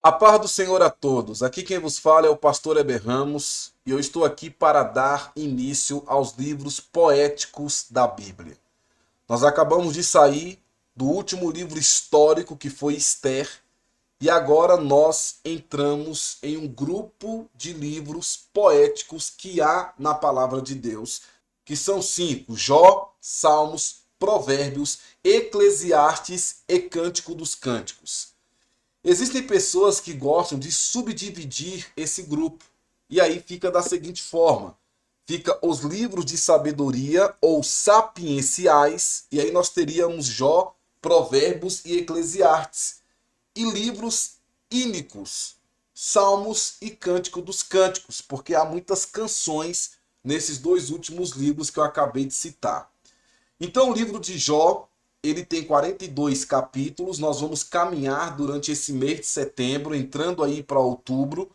A paz do Senhor a todos. Aqui quem vos fala é o pastor Heber Ramos e eu estou aqui para dar início aos livros poéticos da Bíblia. Nós acabamos de sair do último livro histórico que foi Esther e agora nós entramos em um grupo de livros poéticos que há na palavra de Deus, que são cinco: Jó, Salmos, Provérbios, Eclesiastes e Cântico dos Cânticos. Existem pessoas que gostam de subdividir esse grupo. E aí fica da seguinte forma: fica os livros de sabedoria ou sapienciais, e aí nós teríamos Jó, Provérbios e Eclesiastes. E livros ínicos, Salmos e Cântico dos Cânticos, porque há muitas canções nesses dois últimos livros que eu acabei de citar. Então, o livro de Jó, ele tem 42 capítulos. Nós vamos caminhar durante esse mês de setembro, entrando aí para outubro.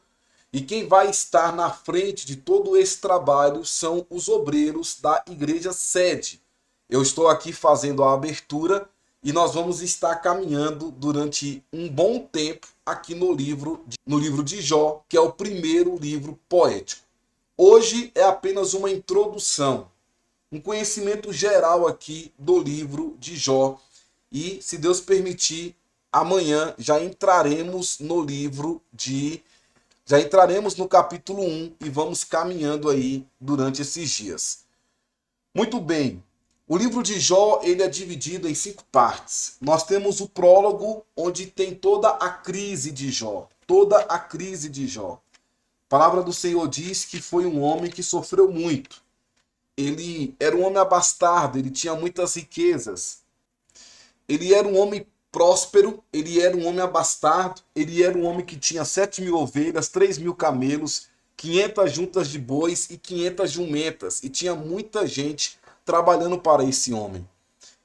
E quem vai estar na frente de todo esse trabalho são os obreiros da igreja sede. Eu estou aqui fazendo a abertura e nós vamos estar caminhando durante um bom tempo aqui no livro de Jó, que é o primeiro livro poético. Hoje é apenas uma introdução, um conhecimento geral aqui do livro de Jó. E, se Deus permitir, amanhã já entraremos no capítulo 1 e vamos caminhando aí durante esses dias. Muito bem. O livro de Jó, ele é dividido em 5 partes. Nós temos o prólogo, onde tem toda a crise de Jó, toda a crise de Jó. A palavra do Senhor diz que foi um homem que sofreu muito. Ele era um homem abastardo, ele tinha muitas riquezas. Ele era um homem próspero, ele era um homem abastardo, ele era um homem que tinha 7.000 ovelhas, 3.000 camelos, 500 juntas de bois e 500 jumentas. E tinha muita gente trabalhando para esse homem.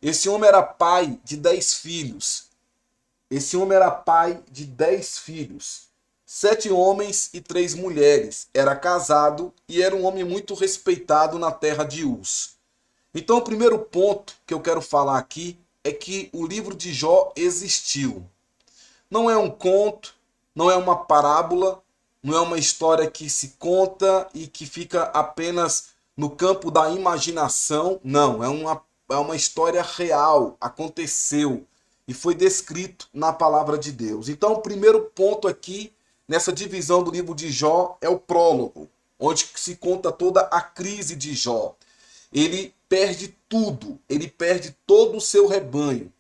Esse homem era pai de 10 filhos. Esse homem era pai de 10 filhos. 7 homens e 3 mulheres. Era casado e era um homem muito respeitado na terra de Uz. Então, o primeiro ponto que eu quero falar aqui é que o livro de Jó existiu. Não é um conto, não é uma parábola, não é uma história que se conta e que fica apenas no campo da imaginação. Não, é uma história real, aconteceu e foi descrito na palavra de Deus. Então, o primeiro ponto aqui, nessa divisão do livro de Jó, é o prólogo, onde se conta toda a crise de Jó. Ele perde tudo, ele perde todo o seu rebanho,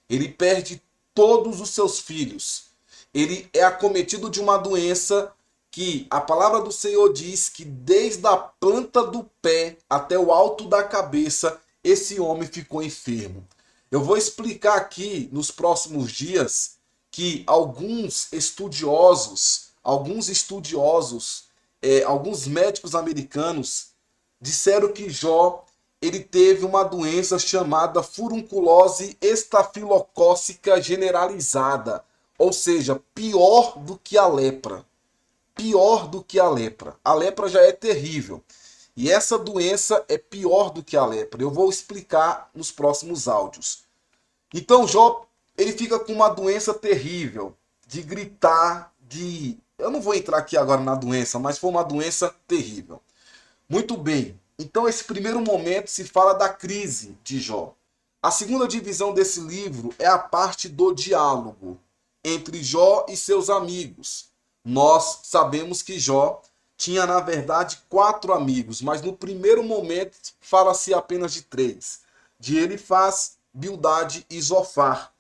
ele perde todos os seus filhos. Ele é acometido de uma doença que a palavra do Senhor diz que desde a planta do pé até o alto da cabeça, esse homem ficou enfermo. Eu vou explicar aqui nos próximos dias que alguns médicos americanos disseram que Jó ele teve uma doença chamada furunculose estafilocócica generalizada, ou seja, pior do que a lepra. Pior do que a lepra. A lepra já é terrível. E essa doença é pior do que a lepra. Eu vou explicar nos próximos áudios. Então Jó, ele fica com uma doença terrível, de gritar, de... Eu não vou entrar aqui agora na doença, mas foi uma doença terrível. Muito bem. Então, esse primeiro momento se fala da crise de Jó. A segunda divisão desse livro é a parte do diálogo entre Jó e seus amigos. Nós sabemos que Jó tinha, na verdade, 4 amigos, mas no primeiro momento fala-se apenas de 3. De Elifaz, Bildade e Zofar.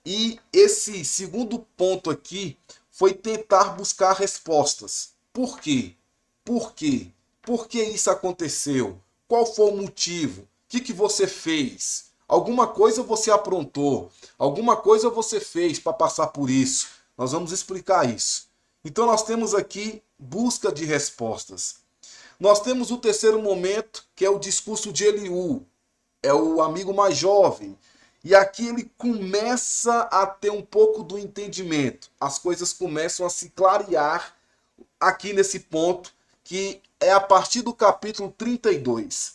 E esse segundo ponto aqui foi tentar buscar respostas. Por quê? Por quê? Por que isso aconteceu? Qual foi o motivo? O que você fez? Alguma coisa você aprontou? Alguma coisa você fez para passar por isso? Nós vamos explicar isso. Então nós temos aqui busca de respostas. Nós temos o terceiro momento, que é o discurso de Eliú. É o amigo mais jovem. E aqui ele começa a ter um pouco do entendimento. As coisas começam a se clarear aqui nesse ponto, que é a partir do capítulo 32.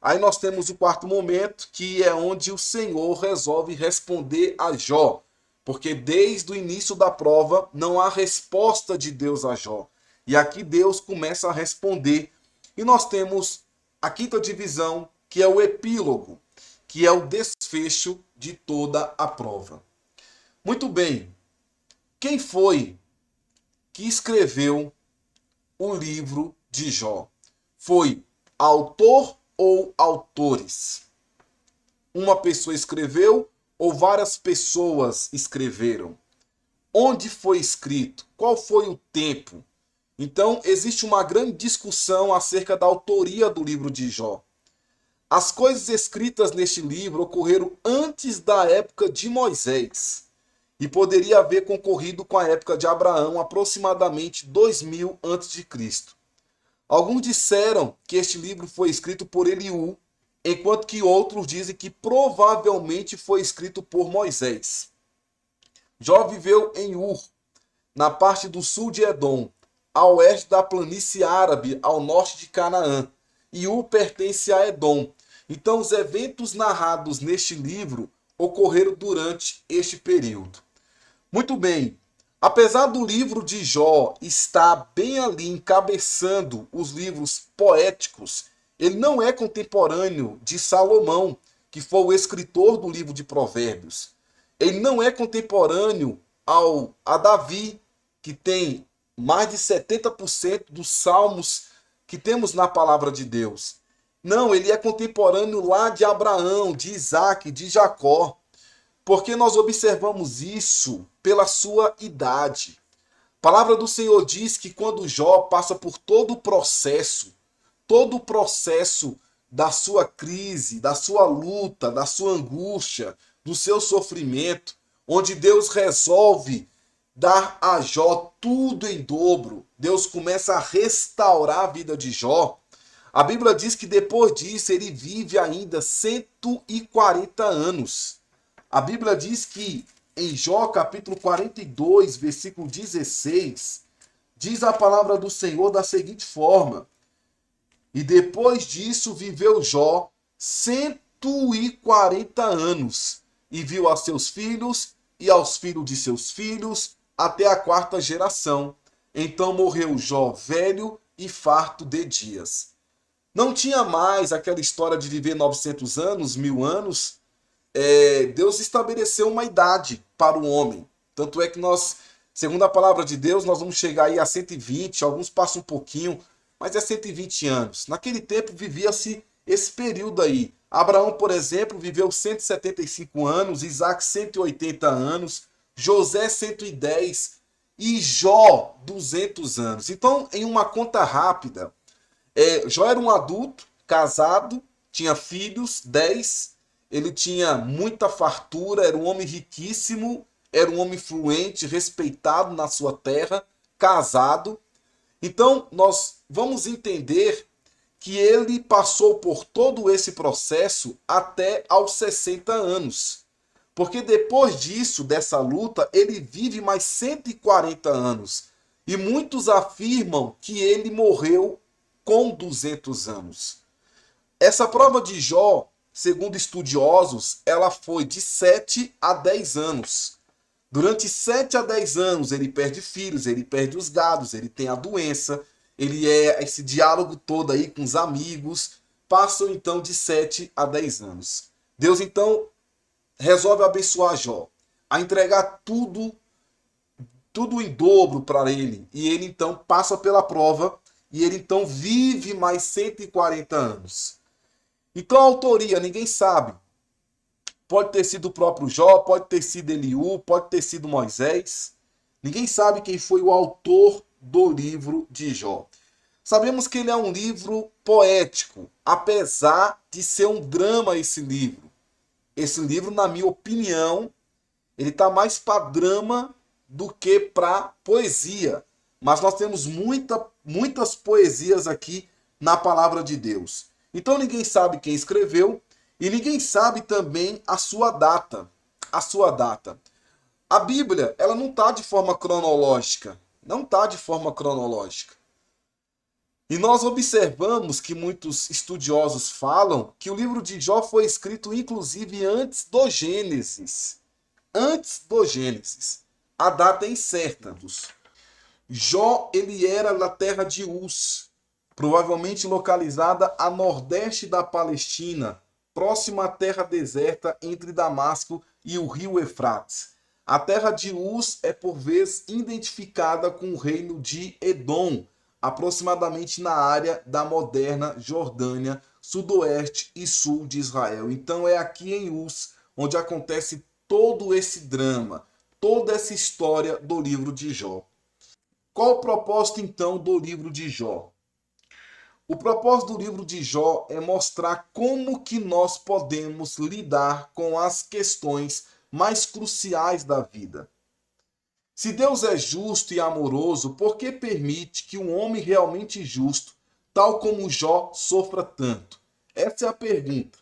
Aí nós temos o quarto momento, que é onde o Senhor resolve responder a Jó. porque desde o início da prova não há resposta de Deus a Jó. E aqui Deus começa a responder. E nós temos a quinta divisão, que é o epílogo, que é o desfecho de toda a prova. Muito bem, quem foi que escreveu o livro de Jó? Foi autor ou autores? Uma pessoa escreveu ou várias pessoas escreveram? Onde foi escrito? Qual foi o tempo? Então, existe uma grande discussão acerca da autoria do livro de Jó. As coisas escritas neste livro ocorreram antes da época de Moisés e poderia haver concorrido com a época de Abraão, aproximadamente 2000 a.C. Alguns disseram que este livro foi escrito por Eliú, enquanto que outros dizem que provavelmente foi escrito por Moisés. Jó viveu em Ur, na parte do sul de Edom, a oeste da planície árabe, ao norte de Canaã. E Ur pertence a Edom. Então, os eventos narrados neste livro ocorreram durante este período. Muito bem. Apesar do livro de Jó estar bem ali encabeçando os livros poéticos, ele não é contemporâneo de Salomão, que foi o escritor do livro de Provérbios. Ele não é contemporâneo a Davi, que tem mais de 70% dos salmos que temos na palavra de Deus. Não, ele é contemporâneo lá de Abraão, de Isaac, de Jacó. Porque nós observamos isso pela sua idade. A palavra do Senhor diz que quando Jó passa por todo o processo da sua crise, da sua luta, da sua angústia, do seu sofrimento, onde Deus resolve dar a Jó tudo em dobro, Deus começa a restaurar a vida de Jó. A Bíblia diz que depois disso ele vive ainda 140 anos. A Bíblia diz que em Jó capítulo 42, versículo 16, diz a palavra do Senhor da seguinte forma: e depois disso viveu Jó 140 anos, e viu a seus filhos e aos filhos de seus filhos, até a quarta geração. Então morreu Jó velho e farto de dias. Não tinha mais aquela história de viver 900 anos, 1000 anos. Deus estabeleceu uma idade para o homem. Tanto é que nós, segundo a palavra de Deus, nós vamos chegar aí a 120, alguns passam um pouquinho, mas é 120 anos. Naquele tempo vivia-se esse período aí. Abraão, por exemplo, viveu 175 anos, Isaac 180 anos, José 110 e Jó 200 anos. Então, em uma conta rápida, Jó era um adulto, casado, tinha filhos, 10, ele tinha muita fartura, era um homem riquíssimo, era um homem fluente, respeitado na sua terra, casado. Então, nós vamos entender que ele passou por todo esse processo até aos 60 anos. Porque depois disso, dessa luta, ele vive mais 140 anos. E muitos afirmam que ele morreu com 200 anos. Essa prova de Jó, segundo estudiosos, ela foi de 7 a 10 anos. Durante 7 a 10 anos, ele perde filhos, ele perde os gados, ele tem a doença, ele é esse diálogo todo aí com os amigos. Passam então de 7 a 10 anos. Deus então resolve abençoar Jó, a entregar tudo em dobro para ele. E ele então passa pela prova e ele então vive mais 140 anos. Então a autoria, ninguém sabe. Pode ter sido o próprio Jó, pode ter sido Eliú, pode ter sido Moisés. Ninguém sabe quem foi o autor do livro de Jó. Sabemos que ele é um livro poético, apesar de ser um drama esse livro. Esse livro, na minha opinião, ele está mais para drama do que para poesia. Mas nós temos muitas poesias aqui na palavra de Deus. Então ninguém sabe quem escreveu e ninguém sabe também a sua data. A sua data. A Bíblia, ela não está de forma cronológica. Não está de forma cronológica. E nós observamos que muitos estudiosos falam que o livro de Jó foi escrito inclusive antes do Gênesis. antes do Gênesis. A data é incerta. Jó, ele era da terra de Uz, provavelmente localizada a nordeste da Palestina, próxima à terra deserta entre Damasco e o rio Eufrates. A terra de Uz é por vezes identificada com o reino de Edom, aproximadamente na área da moderna Jordânia, sudoeste e sul de Israel. Então é aqui em Uz onde acontece todo esse drama, toda essa história do livro de Jó. Qual o propósito então do livro de Jó? O propósito do livro de Jó é mostrar como que nós podemos lidar com as questões mais cruciais da vida. Se Deus é justo e amoroso, por que permite que um homem realmente justo, tal como Jó, sofra tanto? Essa é a pergunta.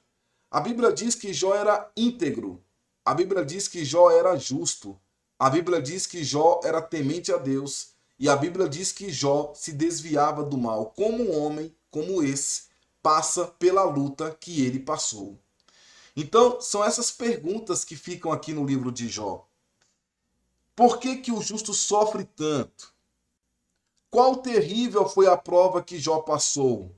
A Bíblia diz que Jó era íntegro. A Bíblia diz que Jó era justo. A Bíblia diz que Jó era temente a Deus. E a Bíblia diz que Jó se desviava do mal. Como um homem como esse passa pela luta que ele passou? Então, são essas perguntas que ficam aqui no livro de Jó. Por que que o justo sofre tanto? Qual terrível foi a prova que Jó passou?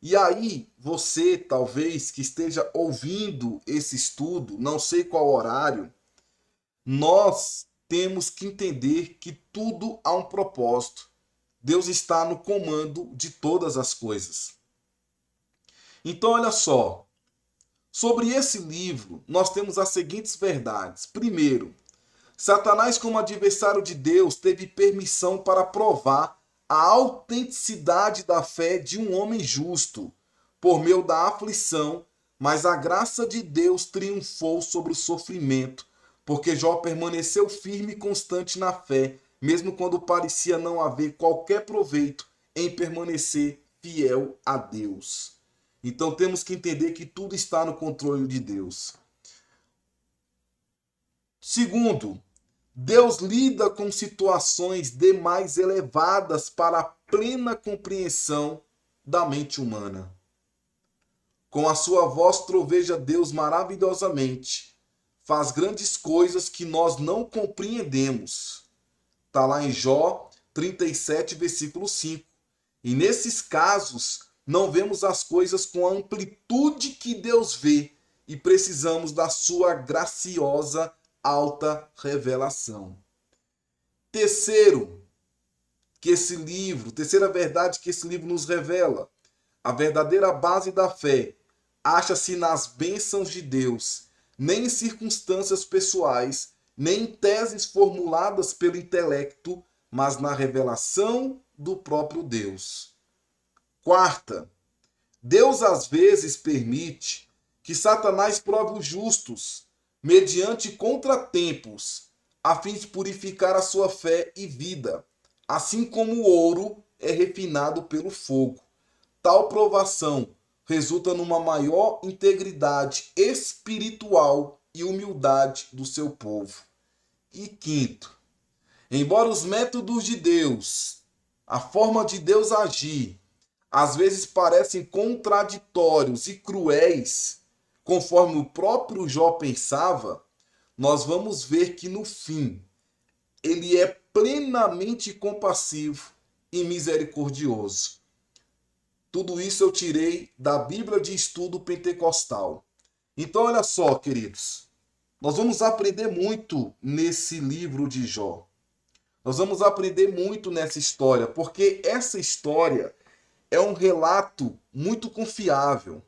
E aí, você, talvez, que esteja ouvindo esse estudo, não sei qual horário, nós temos que entender que tudo há um propósito. Deus está no comando de todas as coisas. Então, olha só. Sobre esse livro, nós temos as seguintes verdades. Primeiro, Satanás, como adversário de Deus, teve permissão para provar a autenticidade da fé de um homem justo, por meio da aflição, mas a graça de Deus triunfou sobre o sofrimento, porque Jó permaneceu firme e constante na fé, mesmo quando parecia não haver qualquer proveito em permanecer fiel a Deus. Então temos que entender que tudo está no controle de Deus. Segundo, Deus lida com situações demais elevadas para a plena compreensão da mente humana. Com a sua voz troveja Deus maravilhosamente. Faz grandes coisas que nós não compreendemos. Está lá em Jó 37, versículo 5. E nesses casos, não vemos as coisas com a amplitude que Deus vê e precisamos da sua graciosa alta revelação. Terceira verdade que esse livro nos revela, a verdadeira base da fé acha-se nas bênçãos de Deus, nem em circunstâncias pessoais, nem em teses formuladas pelo intelecto, mas na revelação do próprio Deus. Quarta, Deus às vezes permite que Satanás prove os justos, mediante contratempos, a fim de purificar a sua fé e vida, assim como o ouro é refinado pelo fogo. Tal provação resulta numa maior integridade espiritual e humildade do seu povo. E quinto, embora os métodos de Deus, a forma de Deus agir, às vezes parecem contraditórios e cruéis, conforme o próprio Jó pensava, nós vamos ver que no fim ele é plenamente compassivo e misericordioso. Tudo isso eu tirei da Bíblia de Estudo Pentecostal. Então olha só, queridos, nós vamos aprender muito nesse livro de Jó. Nós vamos aprender muito nessa história, porque essa história é um relato muito confiável.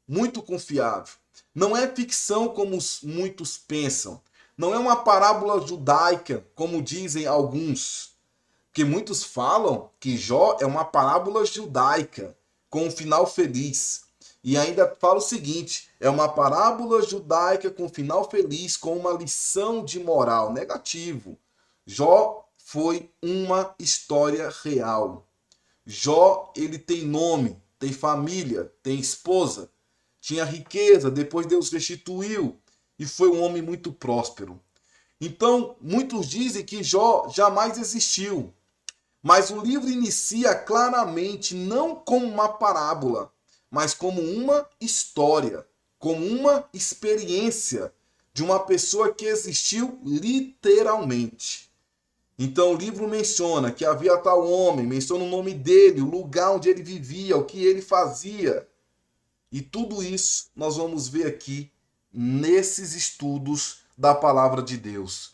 Muito confiável. Não é ficção como muitos pensam. Não é uma parábola judaica, como dizem alguns. Porque muitos falam que Jó é uma parábola judaica, com um final feliz. E ainda fala o seguinte, é uma parábola judaica com final feliz, com uma lição de moral. Negativo. Jó foi uma história real. Jó, ele tem nome, tem família, tem esposa, tinha riqueza, depois Deus restituiu e foi um homem muito próspero. Então, muitos dizem que Jó jamais existiu, mas o livro inicia claramente não como uma parábola, mas como uma história, como uma experiência de uma pessoa que existiu literalmente. Então o livro menciona que havia tal homem, menciona o nome dele, o lugar onde ele vivia, o que ele fazia. E tudo isso nós vamos ver aqui nesses estudos da palavra de Deus.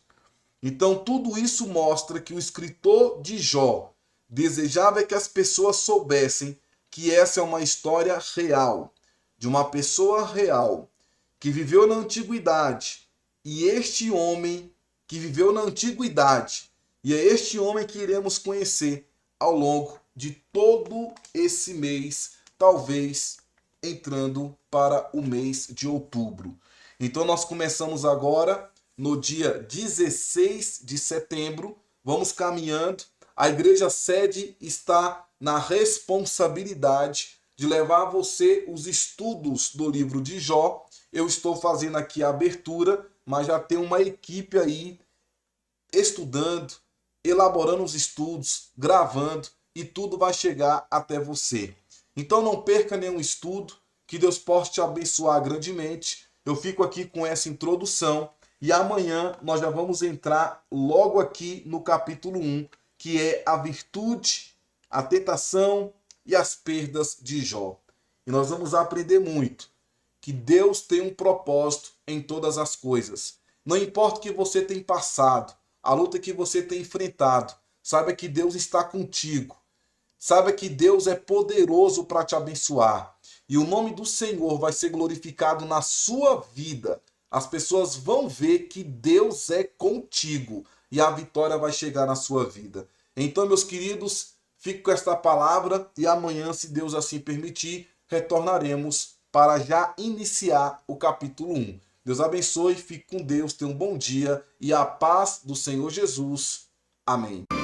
Então tudo isso mostra que o escritor de Jó desejava que as pessoas soubessem que essa é uma história real, de uma pessoa real, que viveu na antiguidade. E este homem que viveu na antiguidade, e é este homem que iremos conhecer ao longo de todo esse mês, talvez entrando para o mês de outubro. Então nós começamos agora no dia 16 de setembro, vamos caminhando. A igreja sede está na responsabilidade de levar a você os estudos do livro de Jó. Eu estou fazendo aqui a abertura, mas já tem uma equipe aí estudando, elaborando os estudos, gravando, e tudo vai chegar até você. Então não perca nenhum estudo, que Deus possa te abençoar grandemente. Eu fico aqui com essa introdução e amanhã nós já vamos entrar logo aqui no capítulo 1, que é a virtude, a tentação e as perdas de Jó. E nós vamos aprender muito que Deus tem um propósito em todas as coisas. Não importa o que você tem passado, a luta que você tem enfrentado, saiba que Deus está contigo. Saiba que Deus é poderoso para te abençoar. E o nome do Senhor vai ser glorificado na sua vida. As pessoas vão ver que Deus é contigo e a vitória vai chegar na sua vida. Então, meus queridos, fico com esta palavra e amanhã, se Deus assim permitir, retornaremos para já iniciar o capítulo 1. Deus abençoe, fique com Deus, tenha um bom dia e a paz do Senhor Jesus. Amém.